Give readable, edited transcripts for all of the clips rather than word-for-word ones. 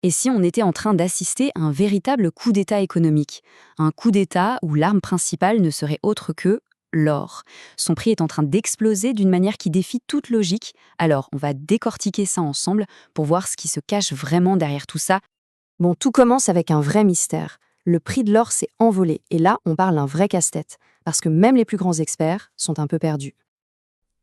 Et si on était en train d'assister à un véritable coup d'État économique? Un coup d'État où l'arme principale ne serait autre que l'or. Son prix est en train d'exploser d'une manière qui défie toute logique. Alors, on va décortiquer ça ensemble pour voir ce qui se cache vraiment derrière tout ça. Bon, tout commence avec un vrai mystère. Le prix de l'or s'est envolé et là, on parle d'un vrai casse-tête. Parce que même les plus grands experts sont un peu perdus.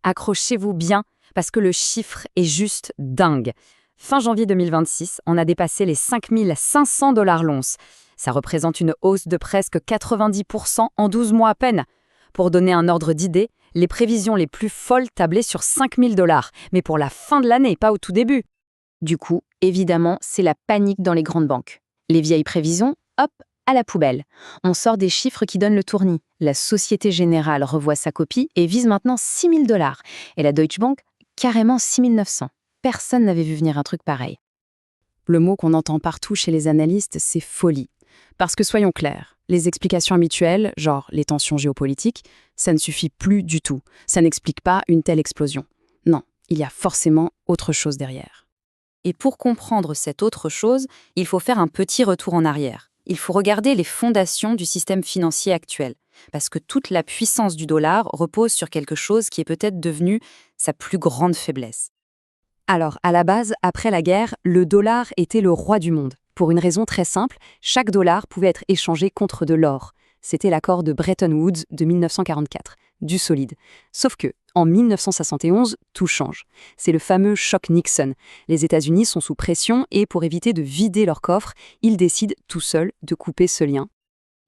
Accrochez-vous bien, parce que le chiffre est juste dingue. Fin janvier 2026, on a dépassé les 5 500 $ l'once. Ça représente une hausse de presque 90% en 12 mois à peine. Pour donner un ordre d'idée, les prévisions les plus folles tablaient sur 5 000 $, mais pour la fin de l'année, pas au tout début. Du coup, évidemment, c'est la panique dans les grandes banques. Les vieilles prévisions, hop, à la poubelle. On sort des chiffres qui donnent le tournis. La Société Générale revoit sa copie et vise maintenant 6 000 $. Et la Deutsche Bank, carrément 6 900. Personne n'avait vu venir un truc pareil. Le mot qu'on entend partout chez les analystes, c'est folie. Parce que soyons clairs, les explications habituelles, genre les tensions géopolitiques, ça ne suffit plus du tout. Ça n'explique pas une telle explosion. Non, il y a forcément autre chose derrière. Et pour comprendre cette autre chose, il faut faire un petit retour en arrière. Il faut regarder les fondations du système financier actuel, parce que toute la puissance du dollar repose sur quelque chose qui est peut-être devenu sa plus grande faiblesse. Alors, à la base, après la guerre, le dollar était le roi du monde. Pour une raison très simple, chaque dollar pouvait être échangé contre de l'or. C'était l'accord de Bretton Woods de 1944, du solide. Sauf que, en 1971, tout change. C'est le fameux choc Nixon. Les États-Unis sont sous pression et pour éviter de vider leur coffre, ils décident tout seuls de couper ce lien.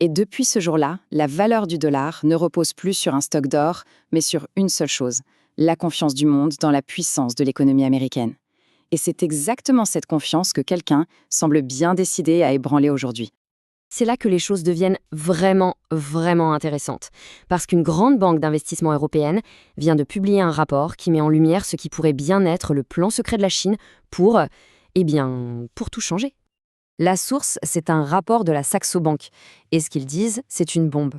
Et depuis ce jour-là, la valeur du dollar ne repose plus sur un stock d'or, mais sur une seule chose, la confiance du monde dans la puissance de l'économie américaine. Et c'est exactement cette confiance que quelqu'un semble bien décidé à ébranler aujourd'hui. C'est là que les choses deviennent vraiment intéressantes. Parce qu'une grande banque d'investissement européenne vient de publier un rapport qui met en lumière ce qui pourrait bien être le plan secret de la Chine pour tout changer. La source, c'est un rapport de la Saxo Bank. Et ce qu'ils disent, c'est une bombe.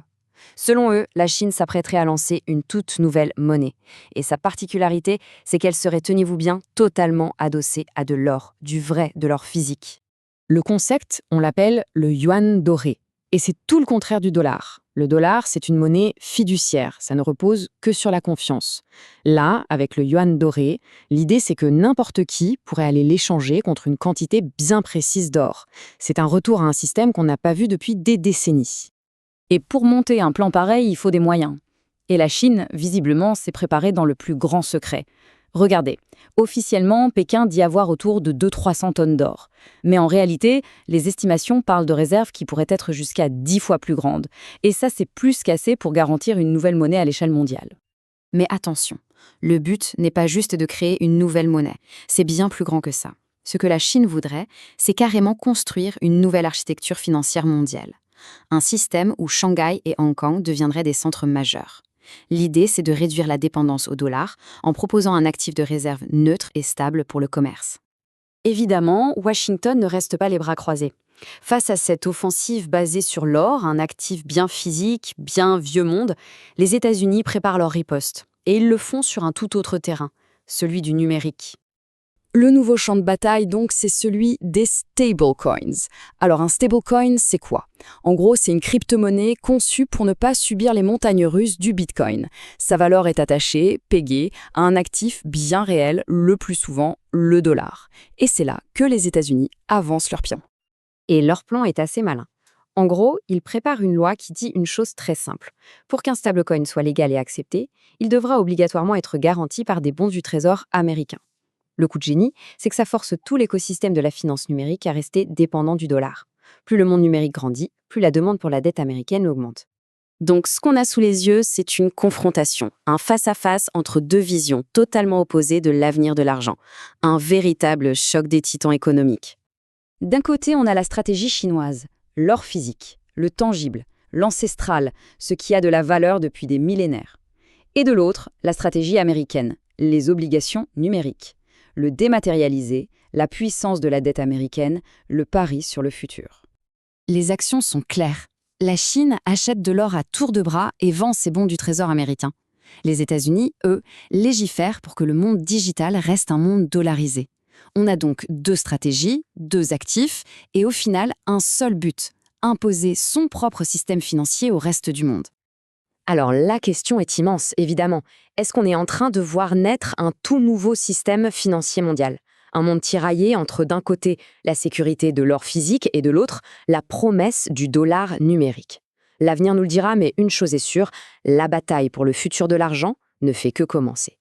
Selon eux, la Chine s'apprêterait à lancer une toute nouvelle monnaie. Et sa particularité, c'est qu'elle serait, tenez-vous bien, totalement adossée à de l'or, du vrai, de l'or physique. Le concept, on l'appelle le yuan doré. Et c'est tout le contraire du dollar. Le dollar, c'est une monnaie fiduciaire, ça ne repose que sur la confiance. Là, avec le yuan doré, l'idée c'est que n'importe qui pourrait aller l'échanger contre une quantité bien précise d'or. C'est un retour à un système qu'on n'a pas vu depuis des décennies. Et pour monter un plan pareil, il faut des moyens. Et la Chine, visiblement, s'est préparée dans le plus grand secret. Regardez, officiellement, Pékin dit avoir autour de 200-300 tonnes d'or. Mais en réalité, les estimations parlent de réserves qui pourraient être jusqu'à 10 fois plus grandes. Et ça, c'est plus qu'assez pour garantir une nouvelle monnaie à l'échelle mondiale. Mais attention, le but n'est pas juste de créer une nouvelle monnaie. C'est bien plus grand que ça. Ce que la Chine voudrait, c'est carrément construire une nouvelle architecture financière mondiale. Un système où Shanghai et Hong Kong deviendraient des centres majeurs. L'idée, c'est de réduire la dépendance au dollar en proposant un actif de réserve neutre et stable pour le commerce. Évidemment, Washington ne reste pas les bras croisés. Face à cette offensive basée sur l'or, un actif bien physique, bien vieux monde, les États-Unis préparent leur riposte. Et ils le font sur un tout autre terrain, celui du numérique. Le nouveau champ de bataille, donc, c'est celui des stablecoins. Alors, un stablecoin, c'est quoi? En gros, c'est une crypto-monnaie conçue pour ne pas subir les montagnes russes du Bitcoin. Sa valeur est attachée, pégée, à un actif bien réel, le plus souvent, le dollar. Et c'est là que les États-Unis avancent leur pion. Et leur plan est assez malin. En gros, ils préparent une loi qui dit une chose très simple. Pour qu'un stablecoin soit légal et accepté, il devra obligatoirement être garanti par des bons du Trésor américains. Le coup de génie, c'est que ça force tout l'écosystème de la finance numérique à rester dépendant du dollar. Plus le monde numérique grandit, plus la demande pour la dette américaine augmente. Donc ce qu'on a sous les yeux, c'est une confrontation, un face-à-face entre deux visions totalement opposées de l'avenir de l'argent. Un véritable choc des titans économiques. D'un côté, on a la stratégie chinoise, l'or physique, le tangible, l'ancestral, ce qui a de la valeur depuis des millénaires. Et de l'autre, la stratégie américaine, les obligations numériques. Le dématérialisé, la puissance de la dette américaine, le pari sur le futur. Les actions sont claires. La Chine achète de l'or à tour de bras et vend ses bons du Trésor américain. Les États-Unis, eux, légifèrent pour que le monde digital reste un monde dollarisé. On a donc deux stratégies, deux actifs, et au final, un seul but, imposer son propre système financier au reste du monde. Alors la question est immense, évidemment. Est-ce qu'on est en train de voir naître un tout nouveau système financier mondial? Un monde tiraillé entre d'un côté la sécurité de l'or physique et de l'autre la promesse du dollar numérique. L'avenir nous le dira, mais une chose est sûre, la bataille pour le futur de l'argent ne fait que commencer.